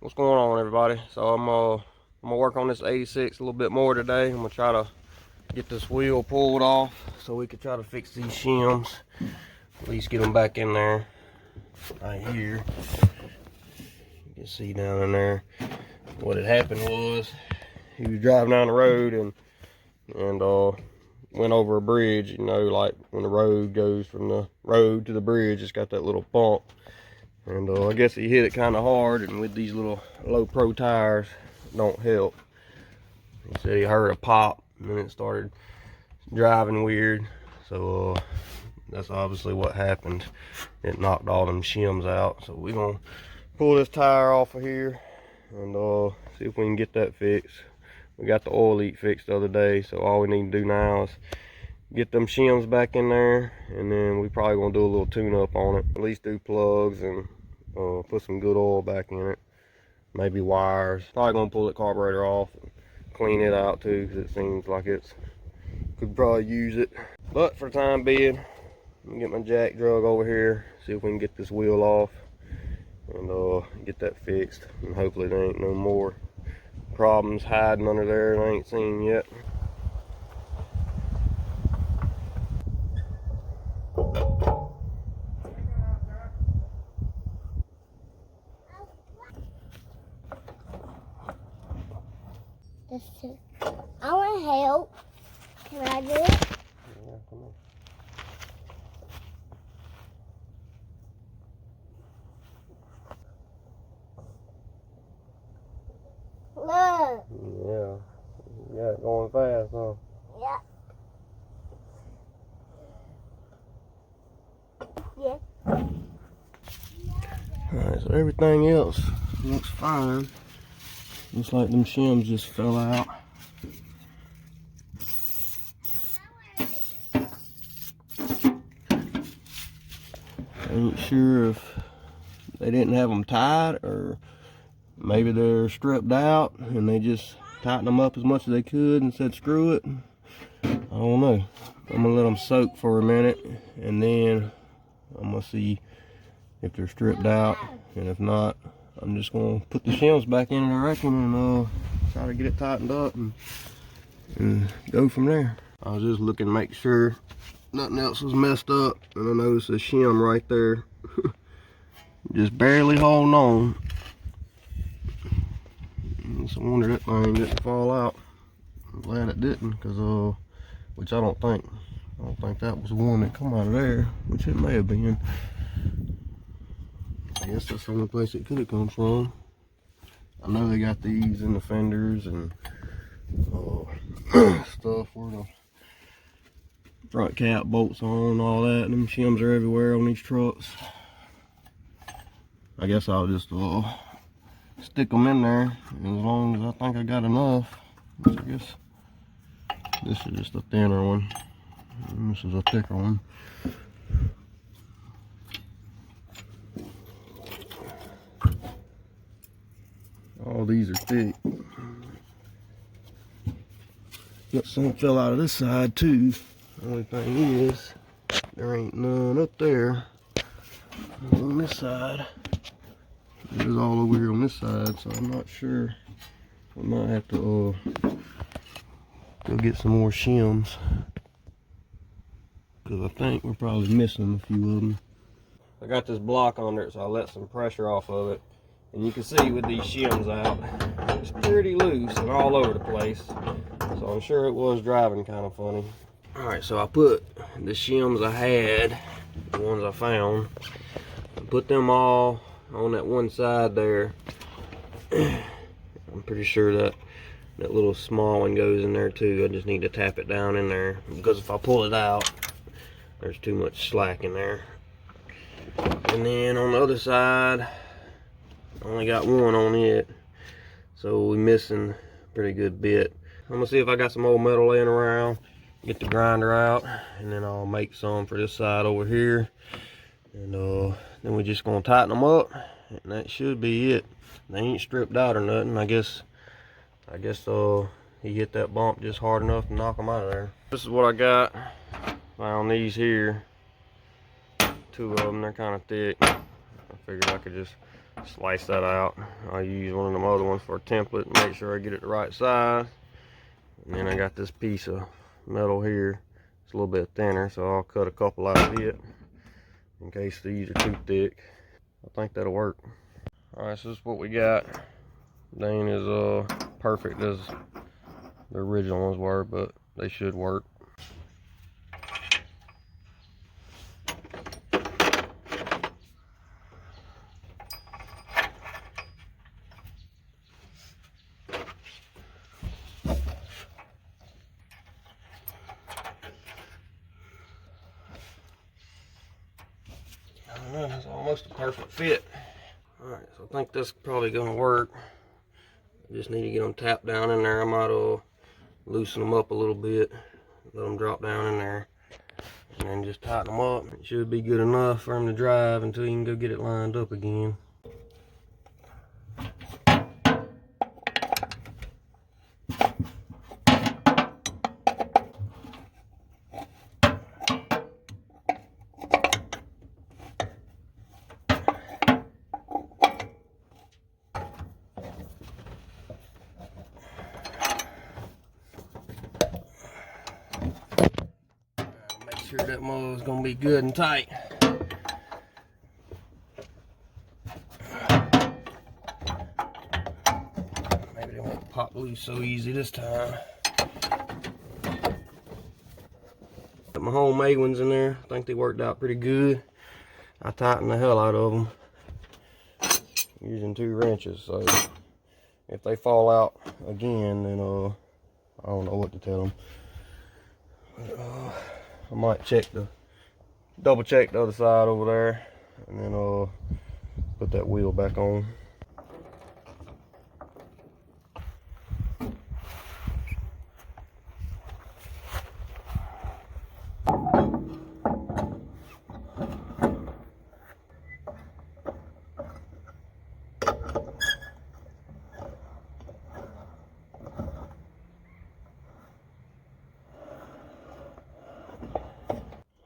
What's going on, everybody? So I'm gonna work on this 86 a little bit more today. I'm gonna try to get this wheel pulled off so we can try to fix these shims. At least get them back in there. Right here, you can see down in there. What had happened was he was driving down the road and went over a bridge. You know, like when the road goes from the road to the bridge, it's got that little bump. And I guess he hit it kind of hard, and with these little low pro tires, don't help. He said he heard a pop, and then it started driving weird. So that's obviously what happened. It knocked all them shims out. So we're gonna pull this tire off of here and see if we can get that fixed. We got the oil leak fixed the other day, so all we need to do now is get them shims back in there, and then we probably gonna do a little tune up on it. At least do plugs and put some good oil back in it. Maybe wires. Probably gonna pull the carburetor off and clean it out too, because it seems like it's could probably use it. But for the time being, I'm gonna get my jack drug over here, see if we can get this wheel off and get that fixed. And hopefully there ain't no more problems hiding under there that I ain't seen yet. I want help. Can I do it? Yeah, come on. Look. Yeah. Yeah, going fast, huh? Yeah. Yeah. Alright, so everything else looks fine. Looks like them shims just fell out. Ain't sure if they didn't have them tied, or maybe they're stripped out and they just tightened them up as much as they could and said screw it. I don't know. I'm gonna let them soak for a minute, and then I'm gonna see if they're stripped out, and if not, I'm just gonna put the shims back in it, I reckon, and try to get it tightened up and go from there. I was just looking to make sure nothing else was messed up, and I noticed a shim right there just barely holding on. It's a wonder that thing didn't fall out. I'm glad it didn't, because which I don't think that was one that come out of there, which it may have been. I guess that's the only place it could have come from. I know they got these in the fenders and stuff where the front cap bolts on and all that. And them shims are everywhere on these trucks. I guess I'll just stick them in there, and as long as I think I got enough. Which I guess this is just a thinner one, and this is a thicker one. All these are thick. Got some fell out of this side too. The only thing is, there ain't none up there on this side. There's all over here on this side, so I'm not sure. I might have to go get some more shims, because I think we're probably missing a few of them. I got this block under it, so I let some pressure off of it. And you can see with these shims out, it's pretty loose and all over the place. So I'm sure it was driving kind of funny. Alright, so I put the shims I had, the ones I found, and put them all on that one side there. I'm pretty sure that little small one goes in there too. I just need to tap it down in there, because if I pull it out, there's too much slack in there. And then on the other side, I only got one on it, so we're missing a pretty good bit. I'm gonna see if I got some old metal laying around, get the grinder out, and then I'll make some for this side over here. And then we're just gonna tighten them up, and that should be it. They ain't stripped out or nothing. I guess he hit that bump just hard enough to knock them out of there. This is what I got. Found these here. Two of them, they're kind of thick. I figured I could just Slice that out. I'll use one of them other ones for a template and make sure I get it the right size. And then I got this piece of metal here. It's a little bit thinner, so I'll cut a couple out of it in case these are too thick. I think that'll work. Alright, so this is what we got. They ain't as perfect as the original ones were, but they should work. That's almost a perfect fit. Alright, so I think that's probably gonna work. I just need to get them tapped down in there. I might loosen them up a little bit, let them drop down in there, and then just tighten them up. It should be good enough for them to drive until you can go get it lined up again. Sure that mold is gonna be good and tight. Maybe they won't pop loose so easy this time. Put my homemade ones in there. I think they worked out pretty good. I tightened the hell out of them using 2 wrenches. So if they fall out again, then I don't know what to tell them. But, I might double check the other side over there, and then put that wheel back on.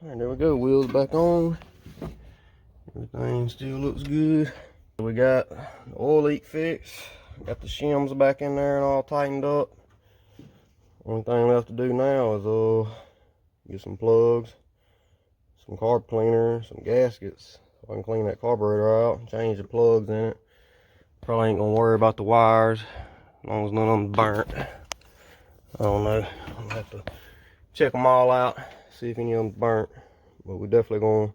Alright, there we go, wheels back on. Everything still looks good. We got the oil leak fixed. Got the shims back in there and all tightened up. Only thing left to do now is get some plugs, some carb cleaner, some gaskets. So I can clean that carburetor out and change the plugs in it. Probably ain't gonna worry about the wires as long as none of them burnt. I don't know. I'll have to check them all out, see if any of them burnt. But we're definitely gonna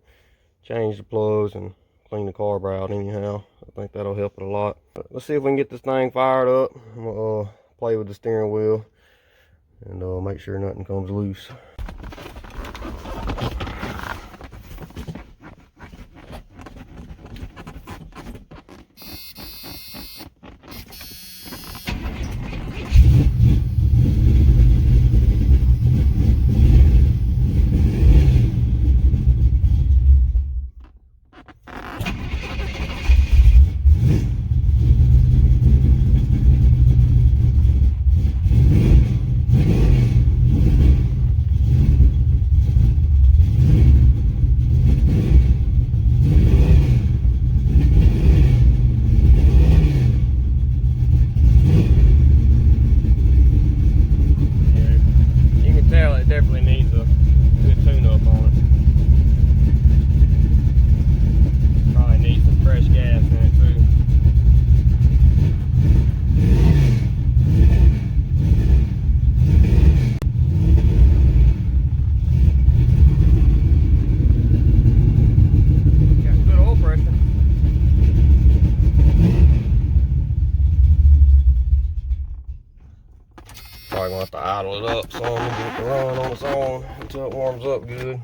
change the plugs and clean the carb out anyhow. I think that'll help it a lot. But let's see if we can get this thing fired up. I'm gonna play with the steering wheel and make sure nothing comes loose. Definitely needs a good tune-up on it. Probably needs some fresh gas in it too. Got good oil pressure. Probably gonna have to idle it up some and get it to run on its own until it warms up good.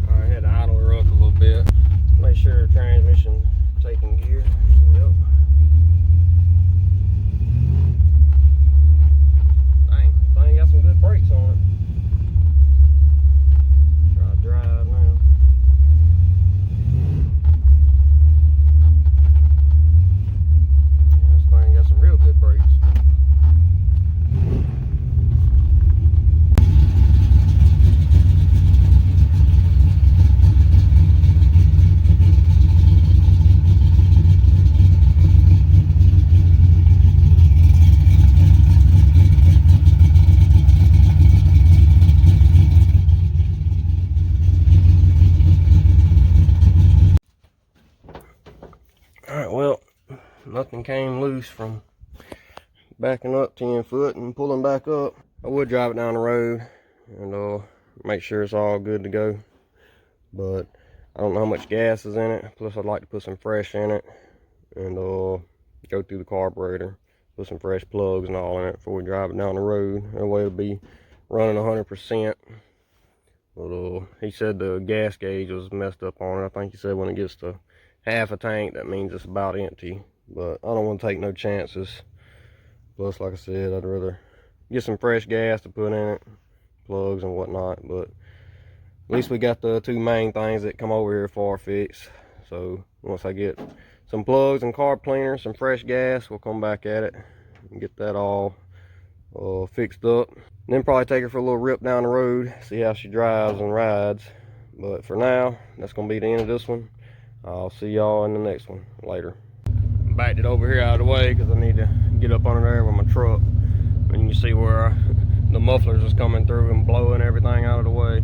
Alright, I had to idle her up a little bit. Make sure the transmission taking gear. Yep. Dang, thing got some good brakes on it. Try to drive now. Yeah, this thing got some real good brakes. came loose from backing up 10 foot and pulling back up. I would drive it down the road and make sure it's all good to go, but I don't know how much gas is in it. Plus I'd like to put some fresh in it and go through the carburetor, put some fresh plugs and all in it before we drive it down the road. That way it'll be running 100%. But he said the gas gauge was messed up on it. I think he said when it gets to half a tank, that means it's about empty. But I don't want to take no chances. Plus, like I said, I'd rather get some fresh gas to put in it, plugs and whatnot. But at least we got the two main things that come over here for fixed. So once I get some plugs and carb cleaner, some fresh gas, we'll come back at it and get that all fixed up. And then probably take her for a little rip down the road, see how she drives and rides. But for now, that's gonna be the end of this one. I'll see y'all in the next one later. Backed it over here out of the way because I need to get up under there with my truck. And you can see where the mufflers is coming through and blowing everything out of the way.